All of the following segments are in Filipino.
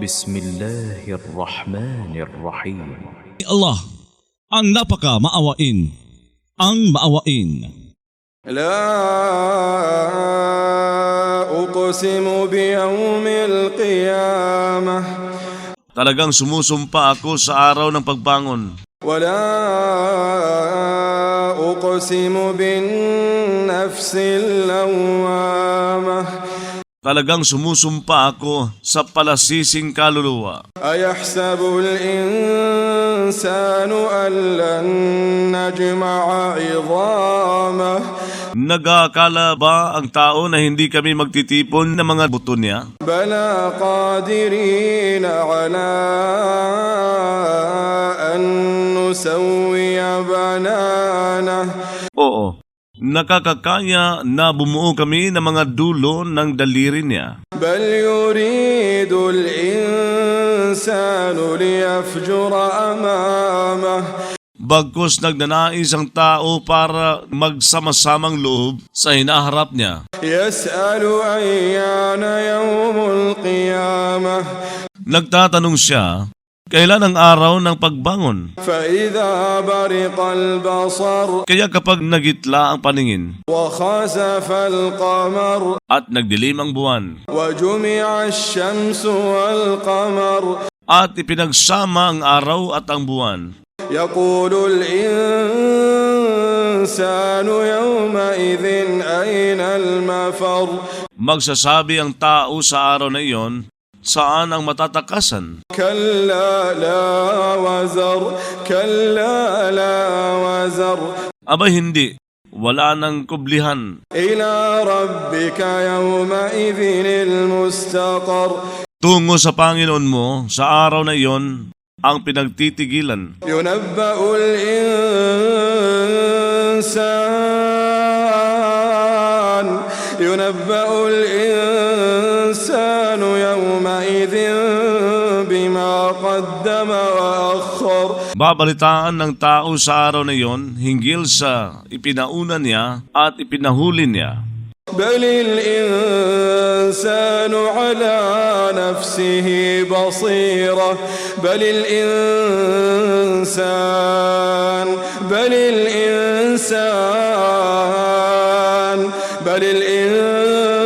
Bismillahirrahmanirrahim. Allah, ang napaka maawain, ang maawain. لا أقسم بيوم القيامة Talagang sumusumpa ako sa araw ng pagbangon. ولا أقسم بالنفس اللوامة Talagang sumusumpa ako sa palasising kaluluwa. أيحسب الإنسان أن لن نجمع عظامه Nag-aakala ba ang tao na hindi kami magtitipon ng mga buto niya? بلى قادرين على أن نسوي بنانه Oo, nakakakaya na bumuo kami ng mga dulo ng daliri niya. بل يريد الإنسان ليفجر أمامه Bagkus nagnanais ang tao para magsama-samang loob sa hinaharap niya. يسأل أيان يوم القيامة Nagtatanong siya, kailan ang araw ng pagbangon? فإذا برق البصر Kaya kapag nagitla ang paningin وخسف القمر at nagdilim ang buwan وجمع الشمس والقمر at ipinagsama ang araw at ang buwan, يقول الإنسان يومئذ أين المفر magsasabi ang tao sa araw na iyon, saan ang matatakasan? كلا لا وزر كلا لا وزر Aba hindi, wala nang kublihan. إلى ربك يومئذ المستقر Tungo sa Panginoon mo, sa araw na iyon, ang pinagtitigilan. ينبأ الإنسان يومئذ بما قدم وأخر Babalitaan ng tao sa araw na iyon hinggil sa ipinauna niya at ipinahuli niya. بل الإنسان على نفسه بصيرة بل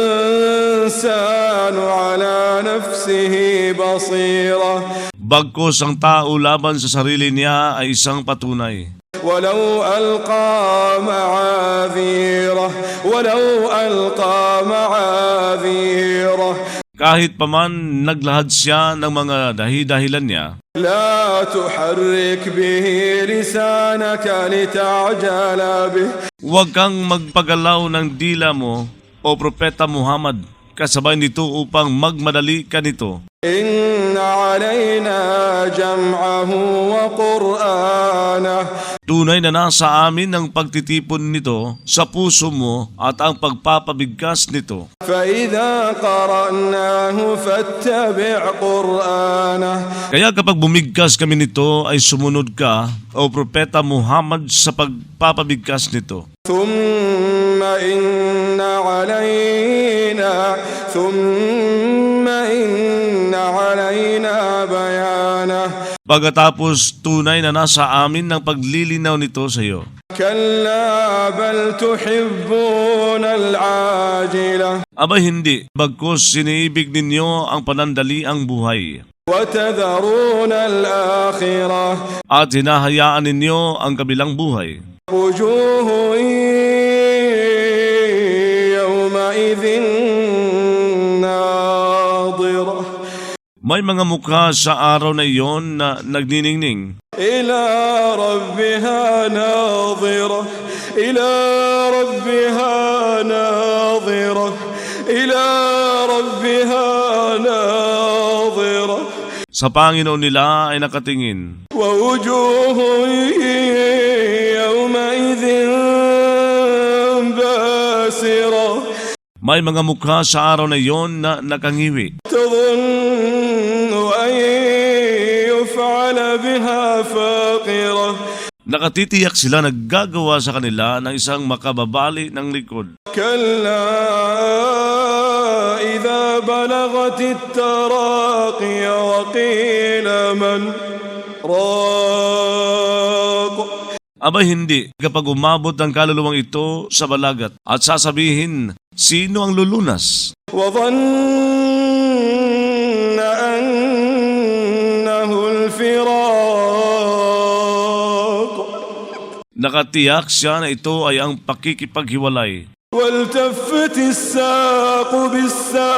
الإنسان على نفسه بصيرة Bagkus ang tao laban sa sarili niya ay isang patunay. ولو ألقى معاذيره Kahit paman naglahad siya ng mga dahi-dahilan niya, لا تحرك به لسانك لتعجل به huwag kang magpagalaw ng dila mo, o Propeta Muhammad, kasabay nito upang magmadali ka nito. إن علينا جمعه وقرآنه Tunay na nasa amin ang pagtitipon nito sa puso mo at ang pagpapabigkas nito. فإذا قرأناه فاتبع قرآنه Kaya kapag bumigkas kami nito ay sumunod ka, o Propeta Muhammad, sa pagpapabigkas nito. ثم إن علينا بيانه Pagkatapos tunay na nasa amin ng paglilinaw nito sa iyo. كلا بل تحبون العاجلة Aba hindi, bagkus siniibig ninyo ang panandaliang buhay وتذرون الآخرة at hinahayaan ninyo ang kabilang buhay. وجوه يومئذ ناظرة May mga mukha sa araw na iyon na nagniningning. إلى ربها ناظرة إلى ربها ناظرة إلى ربها ناظرة Sa Panginoon nila ay nakatingin. ووجوه يومئذ باسرة May mga mukha sa araw na iyon na nakangiwi. تظن أن يفعل بها فاقرة Nakatitiyak sila na gagawa sa kanila ng isang makababali ng likod. كلا إذا بلغت التراقي وقيل من راق. Abay hindi, kapag umabot ang kaluluwang ito sa balagat at sasabihin, sino ang lulunas? وظن أنه الفراق. Nakatiyak siya na ito ay ang pakikipaghiwalay. والتفت الساق بالساق.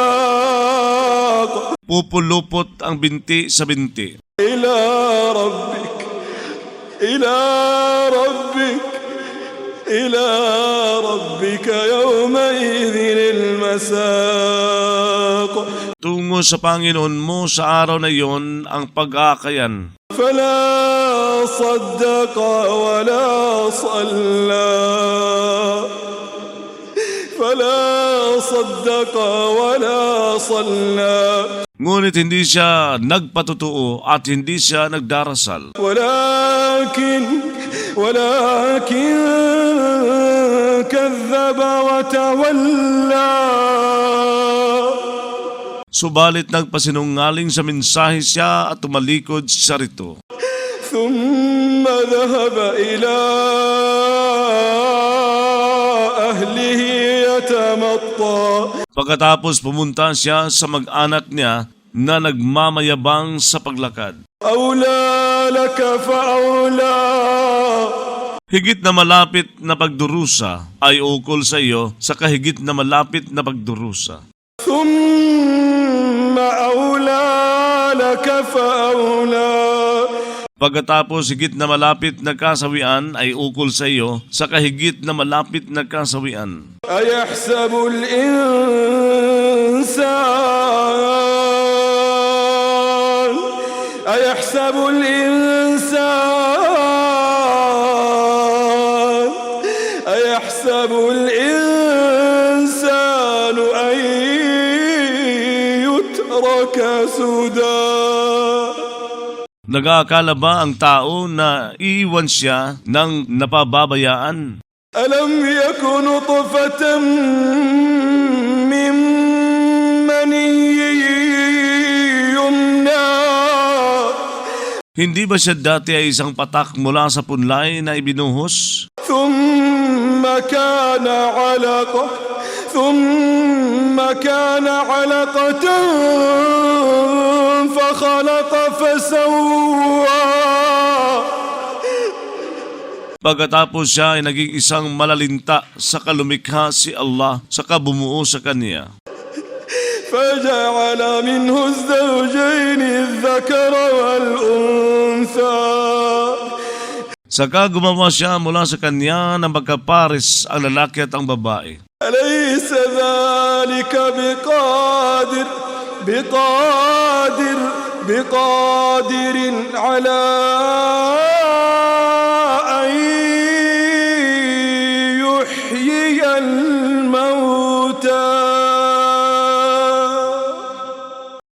Pupulupot ang binti sa binti. إلى ربك إلى ربك إلى ربك يومئذ المساق. Tungo sa Panginoon mo sa araw na iyon ang pag-aakayan. فلا صدق ولا صلى فلا صدق ولا صلى Ngunit hindi siya nagpatutuo at hindi siya nagdarasal. ولكن كذب وتولى. Subalit nagpasinungaling sa mensahe siya at tumalikod siya rito. ثم ذهب إلى أهله يتمطى. Pagkatapos pumunta siya sa mag-anak niya na nagmamayabang sa paglakad. أولى لك فأولى. Higit na malapit na pagdurusa ay ukol sa iyo sa kahigit na malapit na pagdurusa. ثم أولى لك فأولى. Pagkatapos higit na malapit na kasawian ay ukol sa iyo sa kahigit na malapit na kasawian. أيحسب الإنسان أيحسب الإنسان أيحسب الإنسان أن يترك سدى. Nag-aakala ba ang tao na iiwan siya ng napababayaan? ألم يكن نطفة من مني يمنى. Hindi ba siya dati ay isang patak mula sa punlay na ibinuhos? ثم كان علقة فخلق فسوى. Pagkatapos siya ay naging isang malalinta sa kalumikha si Allah sa kabumuo sa kanya. فجعل منه الزوجين الذكر والأنثى. Saka gumawa siya mula sa kanya ng magkapares ang lalaki at ang babae. أليس ذلك بقادر على أن يحيي الموتى.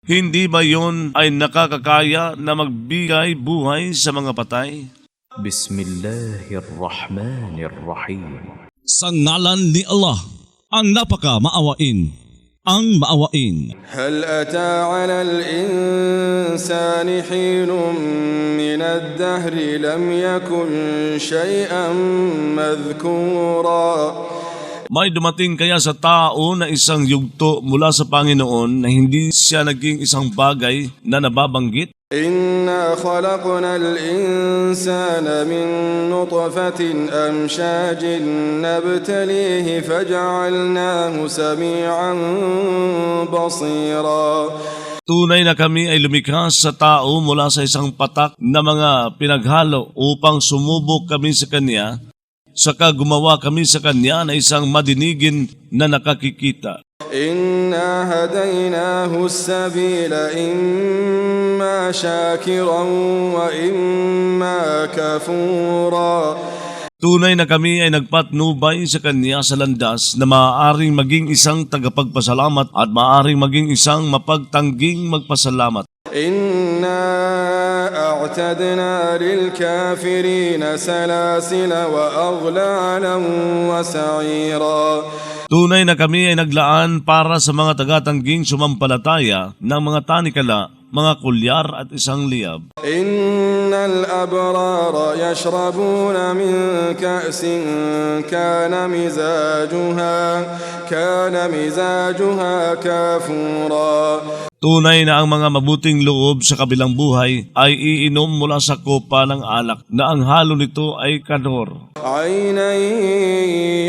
Hindi ba yon ay nakakakaya na magbigay buhay sa mga patay? بسم الله الرحمن الرحيم. Sa ngalan ni Allah, ang napaka-maawain, ang maawain. هل أتى على الإنسان حين من الدهر لم يكن شيئا مذكورا. May dumating kaya sa tao na isang yugto mula sa Panginoon na hindi siya naging isang bagay na nababanggit? إنا خلقنا الإنسان من نطفة أمشاج نبتليه فجعلناه سميعا بصيرا. Tunay na kami ay lumikha sa tao mula sa isang patak na mga pinaghalo upang sumubok kami sa Kanya, saka gumawa kami sa Kanya na isang madinigin na nakakikita. إنا هديناه السبيل إما شاكرا وإما كفورا. Tunay na kami ay nagpatnubay sa Kanya sa landas na maaaring maging isang tagapagpasalamat at maaaring maging isang mapagtangging magpasalamat. إنا أعتدنا للكافرين سلاسل وأغلالا وسعيرا. Tunay na kami ay naglaan para sa mga tagatangging sumampalataya ng mga tanikala, mga kulyar at isang liyab. إن الأبرار يشربون من كأس كان مزاجها كافورا. Tunay na ang mga mabuting loob sa kabilang buhay ay iinom mula sa kopa ng alak na ang halo nito ay kanor. عينا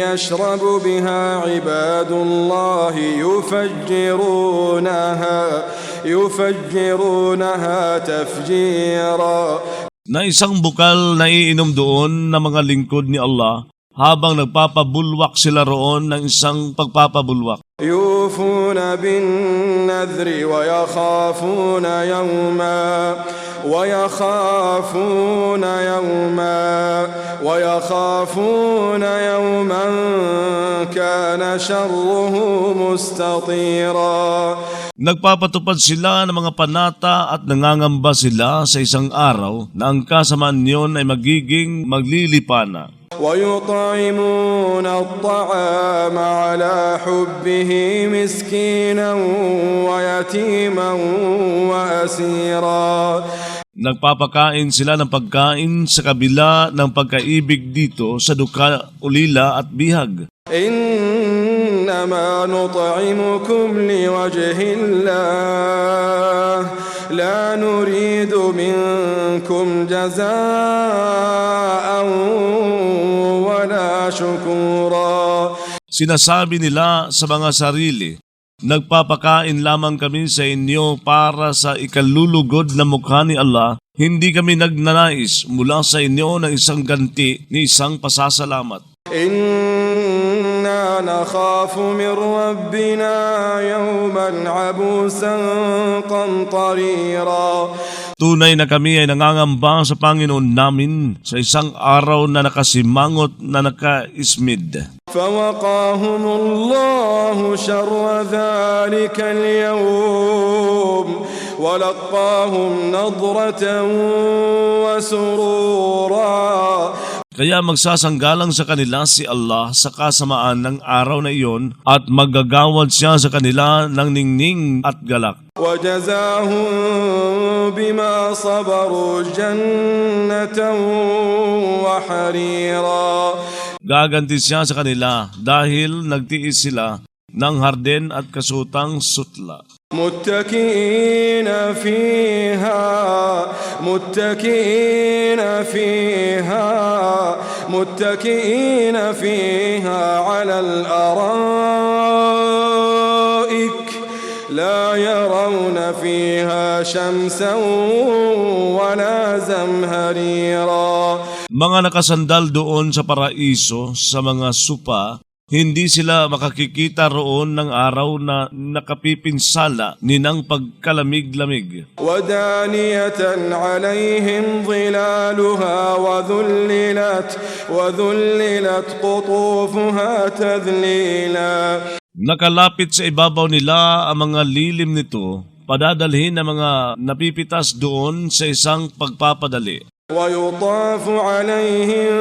يشرب بها عباد الله يفجرونها تفجيرا. Na isang bukal na iinom doon ng mga lingkod ni Allah habang nagpapabulwak sila roon ng isang pagpapabulwak. يوفون بالنذر ويخافون يوما كان شره مستطيرا. Nagpapatupad sila ng mga panata at nangangamba sila sa isang araw na ang kasamaan niyon ay magiging maglilipana. ويطعمون الطعام على حبه مسكينا ويتيما وأسيرا. Nagpapakain sila ng pagkain sa kabila ng pagkaibig dito sa duka, ulila at bihag. إنما نطعمكم لوجه الله لا نريد منكم جزاء ولا شكورا. Sinasabi nila sa mga sarili, nagpapakain lamang kami sa inyo para sa ikalulugod na mukha ni Allah. Hindi kami nagnanais mula sa inyo ng isang ganti ni isang pasasalamat. إنا نخاف من ربنا يوما عبوسا قمطريرا. Tunay na kami ay nangangamba sa Panginoon namin sa isang araw na nakasimangot na nakaismid. فوقاهم الله شر ذلك اليوم ولقاهم نضرة وسرورا. Kaya magsasanggalang sa kanila si Allah sa kasamaan ng araw na iyon at maggagawad siya sa kanila ng ningning at galak. وجزاهم بما صبروا جنة وحريرا. Gaganti siya sa kanila dahil nagtiis sila ng harden at kasutang sutla. متكئين فيها على الأرائك لا يرون فيها شمسا ولا زمهريرا. Mga nakasandal doon sa paraiso sa mga supa, hindi sila makakikita roon ng araw na nakapipinsala ninang pagkalamig-lamig. ودانية عليهم ظلالها وذللت قطوفها تذليلا. Nakalapit sa ibabaw nila ang mga lilim nito, padadalhin ng mga napipitas doon sa isang pagpapadali. ويطاف عليهم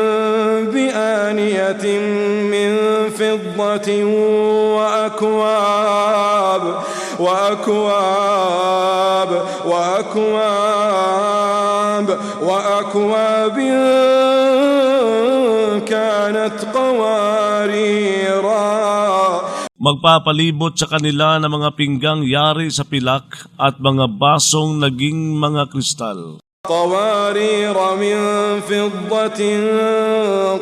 بآنية من فضة وأكواب كانت قواريرا. Magpapalibot sa kanila ng mga pinggang yari sa pilak at mga basong naging mga kristal. قوارير من فضة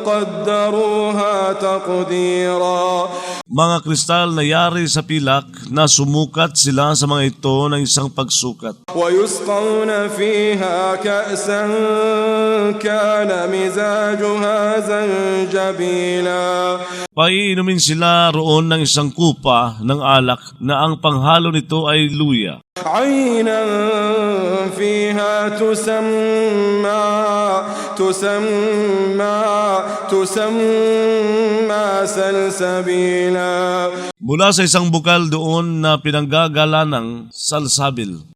قدروها تقديرا. Mga kristal na yari sa pilak na sumukat sila sa mga ito ng isang pagsukat. ويسقون فيها كأسا كان مزاجها زنجبيلا. Paiinumin sila roon ng isang kupa ng alak na ang panghalo nito ay luya. عينا فيها تسمى سلسبيلا. Mula sa isang bukal doon na pinanggagala ng salsabil.